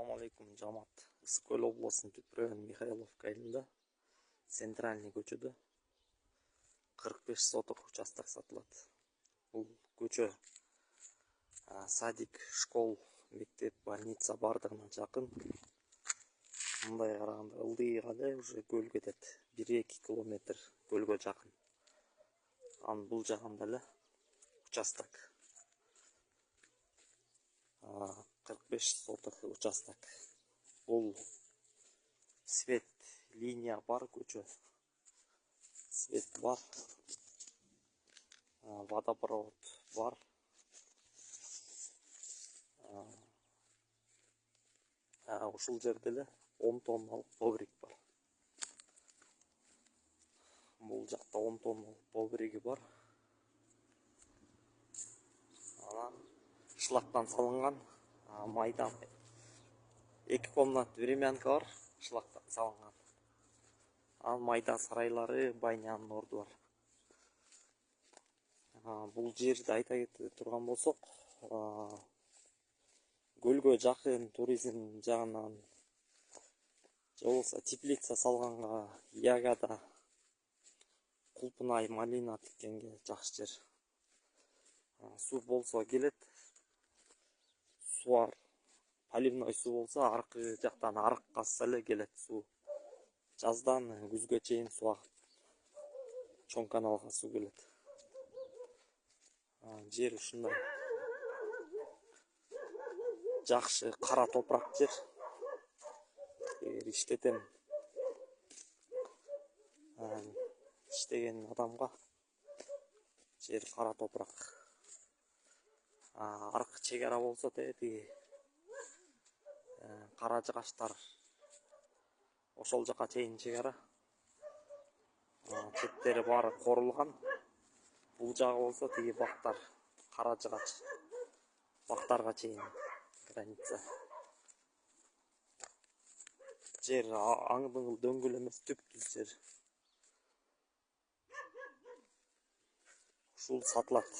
Assalamu alaikum жамаат. Ысык-Көл областының Түп району Михайловка айылында Центральный көчөдө 45 соток участок сатылат. Бул көчө садик, школ, мектеп, больница бардыгына жакын. Мындай караганда ылдыйга эле уже көл кетет. 1-2 километр көлгө жакын. Анын бул жагында эле участок. 45 соток участок. Бул свет линия бар көчө. Свет бар. Водопровод бар. Ушул жерде эле 10 тонналык поврик бар. Бул жакта 10 тонналык повриги бар. Анан шлактан салынган майдан 2 комнат времянка бар, шлактан салынган. Анан майда сарайлары, байнянын орду бар. Бул жерди айта кете турган болсок, көлгө жакын туризм жагынан же болбосо теплица салганга, ягода, кулпунай, малина тиккенге жакшы жер. Суу болсо келет. Суу бар. Поливной суу болсо аркы жактан арык казса эле келет суу. Жаздан күзгө чейин суу агат. Чоң каналга суу келет. Жер ушундай. Жакшы кара топурак жер. Иштетем. Иштеген адамга жер кара топурак. Аркы чегара болсо тиги кара жыгачтар ошол жака чейин чегара. Четтери баары корулган. Бул жагы болсо тиги бактар, кара жыгач. Бактарга чейин граница. Жер аңдыңыл дөңгөл эмес, түп-түз жер. Ушул сатылат.